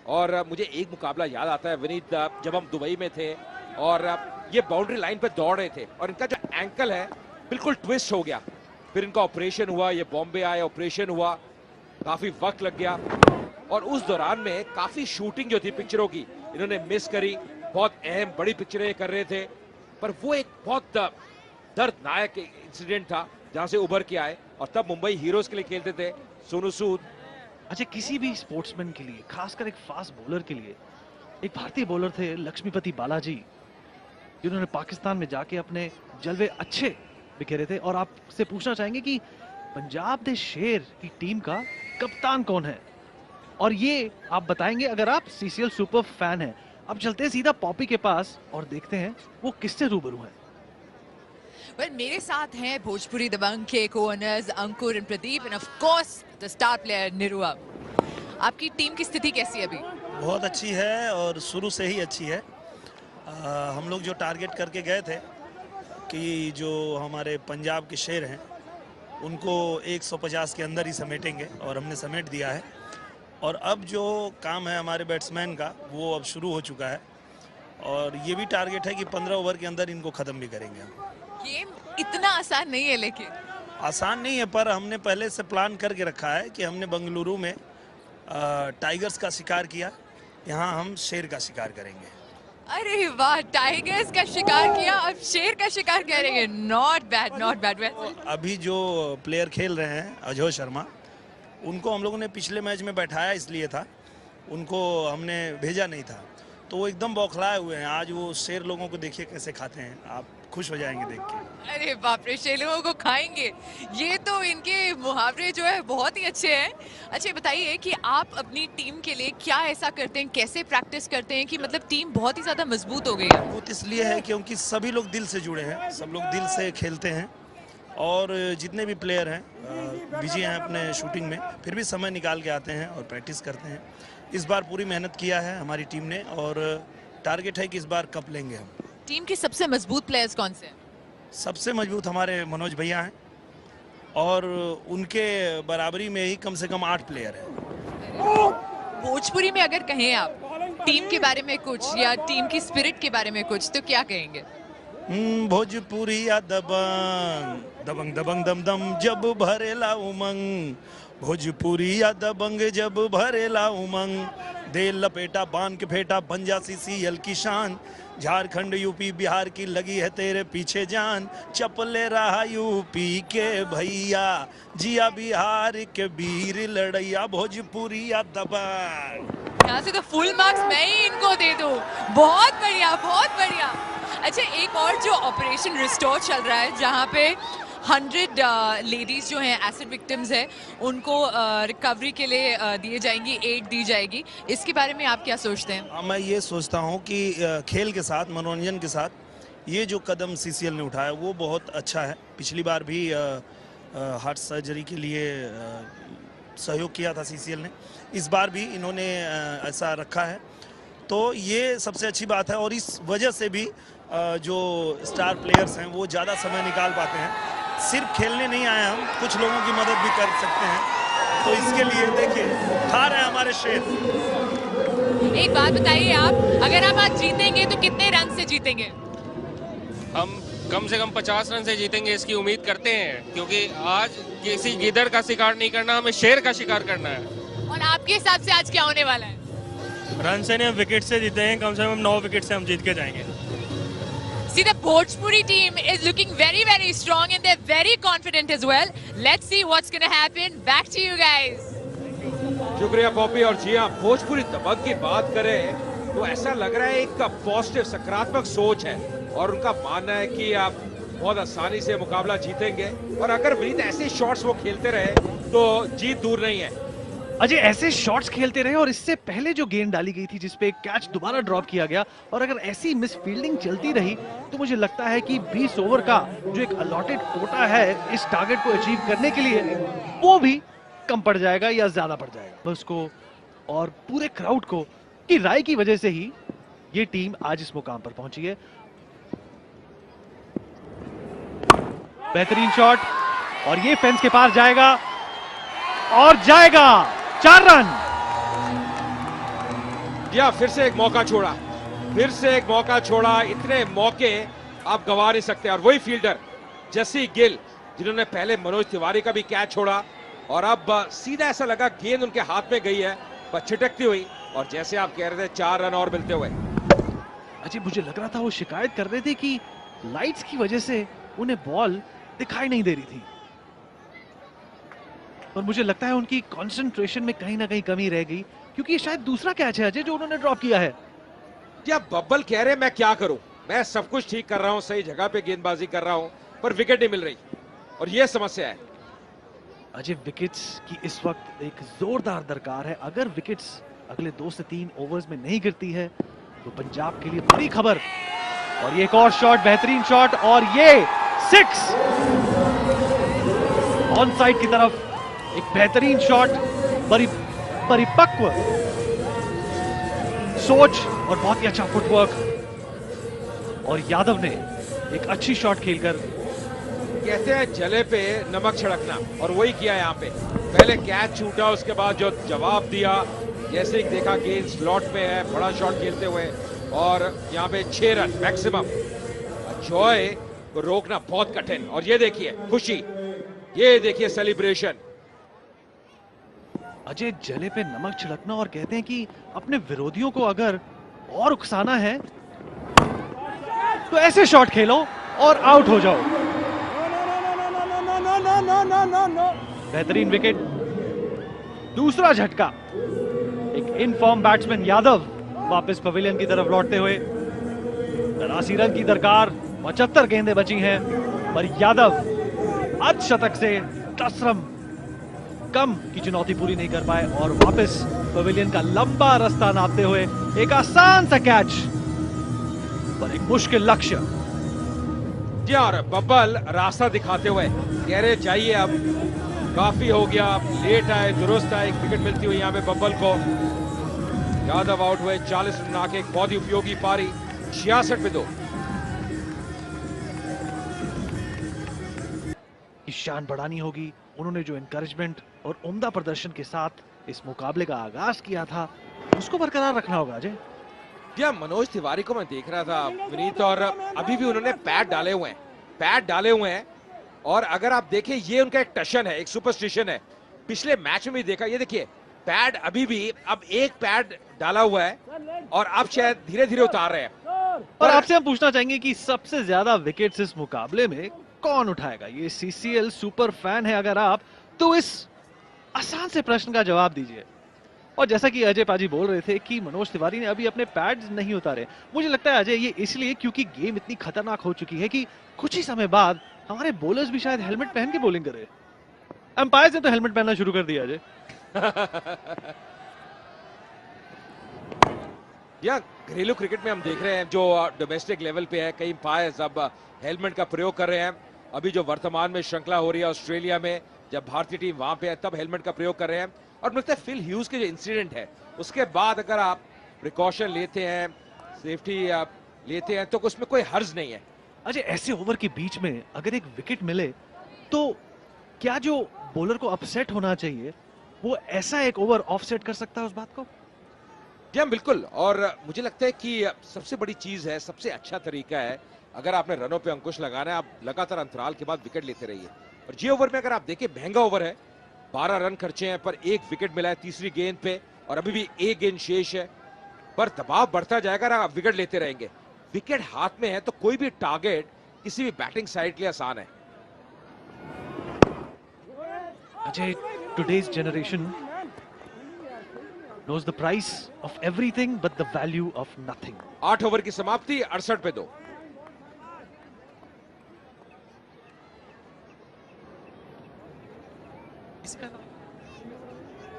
और मुझे एक मुकाबला याद आता है विनीत, जब हम दुबई में थे और ये बाउंड्री लाइन पे दौड़ रहे थे और इनका जो एंकल है बिल्कुल ट्विस्ट हो गया। फिर इनका ऑपरेशन हुआ, ये बॉम्बे आए, ऑपरेशन हुआ, काफी वक्त लग गया और उस दौरान में काफी शूटिंग जो थी पिक्चरों की इन्होंने मिस करी। बहुत अहम बड़ी पिक्चरें कर रहे थे, पर वो एक बहुत दर्दनाक इंसिडेंट था जहां से उभर के आए और तब मुंबई हीरोज के लिए खेलते थे सोनू सूद। अच्छा, किसी भी स्पोर्ट्समैन के लिए, खासकर एक फास्ट बॉलर के लिए, एक भारतीय बॉलर थे लक्ष्मीपति बालाजी, जिन्होंने पाकिस्तान में जाके अपने जलवे अच्छे बिखेरे थे। और आपसे पूछना चाहेंगे कि पंजाब दे शेर की टीम का कप्तान कौन है, और ये आप बताएंगे अगर आप सीसीएल सुपर फैन हैं। अब चलते हैं सीधा पॉपी के पास और देखते हैं वो किससे रूबरू हैं। मेरे साथ हैं भोजपुरी दबंग के co-owners Ankur and Pradeep and of course the star player Nirua. आपकी टीम की स्थिति कैसी है अभी? बहुत अच्छी है और शुरू से ही अच्छी है। हम लोग जो टारगेट करके गए थे कि जो हमारे पंजाब के शेर हैं उनको 150 के अंदर ही समेटेंगे और हमने समेट दिया है। और अब जो काम है हमारे बैट्समैन का वो अब शुरू हो चुका है और ये भी टारगेट है कि 15 ओवर के अंदर इनको ख़त्म भी करेंगे हम। गेम इतना आसान नहीं है, लेकिन आसान नहीं है, पर हमने पहले से प्लान करके रखा है कि हमने बंगलुरु में टाइगर्स का शिकार किया, यहाँ हम शेर का शिकार करेंगे। अरे वाह, टाइगर्स का शिकार किया, अब शेर का शिकार करेंगे। Not bad, not bad. अभी जो प्लेयर खेल रहे हैं अजय शर्मा, उनको हम लोगों ने पिछले मैच में बैठाया इसलिए था, उनको हमने भेजा नहीं था, तो वो एकदम बौखलाए हुए हैं। आज वो शेर लोगों को देखिए कैसे खाते हैं, आप खुश हो जाएंगे देख के। अरे बाप रे, शेर लोगों को खाएंगे, ये तो इनके मुहावरे जो है बहुत ही अच्छे हैं। अच्छा बताइए कि आप अपनी टीम के लिए क्या ऐसा करते हैं, कैसे प्रैक्टिस करते हैं कि मतलब टीम बहुत ही ज्यादा मजबूत हो गई है? मजबूत इसलिए है क्योंकि सभी लोग दिल से जुड़े हैं, सब लोग दिल से खेलते हैं और जितने भी प्लेयर हैं बिजी हैं अपने शूटिंग में, फिर भी समय निकाल के आते हैं और प्रैक्टिस करते हैं। इस बार पूरी मेहनत किया है हमारी टीम ने और टारगेट है कि इस बार कप लेंगे हम। टीम के सबसे मजबूत प्लेयर्स कौन से हैं? सबसे मजबूत हमारे मनोज भैया हैं और उनके बराबरी में ही कम से कम 8 प्लेयर हैं। भोजपुरी में अगर कहें आप टीम के बारे में कुछ या टीम की स्पिरिट के बारे में कुछ, तो क्या कहेंगे? भोजपुरी या दबंग दबंग दबंग दम दम जब भरेला उमंग, भोजपुरी या दबंग जब भरेला उमंग, दे लपेटा बांध के फेटा बन जा सीसीएल की शान, झारखंड यूपी बिहार की लगी है तेरे पीछे जान, चपले रहा यूपी के भैया, जिया बिहार के वीर लड़ैया, भोजपुरी या दबंग। यहाँ से तो फुल मार्क्स मैं ही इनको दे दूं। बहुत बढ़िया, बहुत बढ़िया। अच्छा, एक और जो ऑपरेशन रिस्टोर चल रहा है जहाँ पे 100 लेडीज जो हैं एसिड विक्टिम्स हैं उनको रिकवरी के लिए दिए जाएंगी, एड दी जाएगी, इसके बारे में आप क्या सोचते हैं? मैं ये सोचता हूँ कि खेल के साथ, मनोरंजन के साथ ये जो कदम सीसीएल ने उठाया वो बहुत अच्छा है। पिछली बार भी हार्ट सर्जरी के लिए सहयोग किया था सीसीएल ने, इस बार भी इन्होंने ऐसा रखा है, तो ये सबसे अच्छी बात है। और इस वजह से भी जो स्टार प्लेयर्स हैं वो ज़्यादा समय निकाल पाते हैं। सिर्फ खेलने नहीं आए हम, कुछ लोगों की मदद भी कर सकते हैं, तो इसके लिए देखिए खा रहे हैं हमारे शेर। एक बात बताइए आप, अगर आप आज जीतेंगे तो कितने रन से जीतेंगे? हम कम से कम 50 रन से जीतेंगे इसकी उम्मीद करते हैं, क्योंकि आज किसी गिदड़ का शिकार नहीं करना, हमें शेर का शिकार करना है। और आपके हिसाब से आज क्या होने वाला है? रन से नहीं, हम विकेट से जीतेंगे, कम से कम 9 विकेट से हम जीत के जाएंगे। See, the Bhojpuri team is looking very, very strong and they're very confident as well. Let's see what's going to happen. Back to you guys. शुक्रिया पॉपी। और जी हाँ, भोजपुरी दबंग की बात करें तो ऐसा लग रहा है एक पॉजिटिव सकारात्मक सोच है और उनका मानना है कि आप बहुत आसानी से मुकाबला जीतेंगे और अगर विनीत ऐसे शॉट्स वो खेलते रहे तो जीत दूर नहीं है। अजय, ऐसे शॉट्स खेलते रहे और इससे पहले जो गेंद डाली गई थी जिसपे एक कैच दोबारा ड्रॉप किया गया, और अगर ऐसी मिस फील्डिंग चलती रही तो मुझे लगता है कि 20 ओवर का जो एक अलॉटेड कोटा है इस टारगेट को अचीव करने के लिए वो भी कम पड़ जाएगा या ज्यादा पड़ जाएगा। उसको और पूरे क्राउड को की राय की वजह से ही ये टीम आज इस मुकाम पर पहुंची है। बेहतरीन शॉट और ये फेंस के पार जाएगा और जाएगा 4 रन। या फिर से एक मौका छोड़ा, फिर से एक मौका छोड़ा। इतने मौके आप गवा नहीं सकते। और वही फील्डर जसी गिल जिन्होंने पहले मनोज तिवारी का भी कैच छोड़ा और अब सीधा ऐसा लगा गेंद उनके हाथ में गई है पर छिटकती हुई, और जैसे आप कह रहे थे 4 रन और मिलते हुए। अजय मुझे लग रहा था वो शिकायत कर रहे थे कि लाइट्स की वजह से उन्हें बॉल दिखाई नहीं दे रही थी, और मुझे लगता है उनकी कंसंट्रेशन में कहीं ना कहीं कमी रह गई, क्योंकि ये शायद दूसरा कैच है अजय जो उन्होंने ड्रॉप किया है। क्या बब्बल कह रहे मैं क्या करूं, मैं सब कुछ ठीक कर रहा हूं, सही जगह पे गेंदबाजी कर रहा हूं, पर विकेट नहीं मिल रही, और यह समस्या है। अजय विकेट्स की इस वक्त एक जोरदार दरकार है। अगर विकेट्स अगले 2 से 3 ओवर्स में नहीं गिरती है तो पंजाब के लिए बड़ी खबर। और ये एक और शॉट, बेहतरीन शॉट, और ये 6 ऑन साइड की तरफ। एक बेहतरीन शॉट, परिपक्व सोच और बहुत ही अच्छा फुटवर्क, और यादव ने एक अच्छी शॉट खेलकर, कहते हैं जले पे नमक छिड़कना, और वही किया यहाँ पे। पहले कैच छूटा, उसके बाद जो जवाब दिया, जैसे ही देखा गेंद स्लॉट में है, बड़ा शॉट खेलते हुए, और यहाँ पे 6 रन मैक्सिमम। जॉय को रोकना बहुत कठिन, और ये देखिए खुशी, ये देखिए सेलिब्रेशन। अजय जले पे नमक छिड़कना, और कहते हैं कि अपने विरोधियों को अगर और उकसाना है तो ऐसे शॉट खेलो और आउट हो जाओ। बेहतरीन विकेट, दूसरा झटका। एक इनफॉर्म बैट्समैन यादव वापस पवेलियन की तरफ लौटते हुए। 83 रन की दरकार, 75 गेंदें बची हैं, पर यादव अर्धशतक से 10 रन कम की चुनौती पूरी नहीं कर पाए, और वापस पवेलियन का लंबा रास्ता नापते हुए एक आसान सा कैच पर एक मुश्किल लक्ष्य। जी और बब्बल रास्ता दिखाते हुए कह रहे जाइए, अब काफी हो गया, लेट आए दुरुस्त आए। एक विकेट मिलती हुई यहाँ पे बब्बल को। यादव आउट हुए, 40 रन आके एक बहुत ही उपयोगी पारी, 66 पे 2। की शान बढ़ानी होगी। उन्होंने जो एनकरेजमेंट और उम्दा प्रदर्शन के साथ इस मुकाबले का आगाज किया था, उसको बरकरार रखना होगा अजय। या मनोज तिवारी को मैं देख रहा था विनीत, और अभी भी उन्होंने पैड डाले हुए हैं, और अगर आप देखें ये उनका एक टशन है, एक सुपरस्टिशन है। पिछले मैच में भी देखा, ये देखिए पैड अभी भी, अब एक पैड डाला हुआ है और अब शायद धीरे धीरे उतार रहे हैं। और आपसे हम पूछना चाहेंगे कि सबसे ज्यादा विकेट्स इस मुकाबले में कौन उठाएगा? ये सीसीएल सुपर फैन है अगर आप, तो इस आसान से प्रश्न का जवाब दीजिए। और जैसा कि अजय पाजी बोल रहे थे कि मनोज तिवारी ने अभी अपने पैड्स नहीं उतारे, मुझे लगता है अजय ये इसलिए क्योंकि गेम इतनी खतरनाक हो चुकी है कि कुछ ही समय बाद हमारे बॉलर्स भी शायद हेलमेट पहन के बॉलिंग करे। अंपायर्स ने तो हेलमेट पहनना शुरू कर दिया अजय। या घरेलू क्रिकेट में हम देख रहे हैं जो डोमेस्टिक लेवल पे है, कई अंपायर्स अब हेलमेट का प्रयोग कर रहे हैं। अभी जो वर्तमान में श्रृंखला हो रही है ऑस्ट्रेलिया में, जब भारतीय टीम वहां पे है तब हेलमेट का प्रयोग कर रहे हैं। और मुझे लगता है फिल ह्यूज के जो इंसिडेंट है उसके बाद अगर आप प्रिकॉशन लेते हैं, सेफ्टी लेते हैं, तो उसमें कोई हर्ज नहीं है। अजय ऐसे ओवर के बीच में अगर एक विकेट मिले तो क्या जो बॉलर को अपसेट होना चाहिए वो ऐसा एक ओवर ऑफसेट कर सकता है उस बात को? जी हाँ बिल्कुल, और मुझे लगता है कि सबसे बड़ी चीज है, सबसे अच्छा तरीका है, अगर आपने रनों पे अंकुश लगाना है, आप लगातार अंतराल के बाद विकेट लेते रहिए। और जी ओवर में अगर आप देखें, महंगा ओवर है, 12 रन खर्चे हैं पर एक विकेट मिला है तीसरी गेंद पे, और अभी भी एक गेंद शेष है, पर दबाव बढ़ता जाएगा और आप विकेट लेते रहेंगे। विकेट हाथ में है तो कोई भी टारगेट किसी भी बैटिंग साइड के लिए आसान है। Ajay, today's generation knows the price of everything but the value of nothing. 8 over की समाप्ति, 68 पे 2। इसका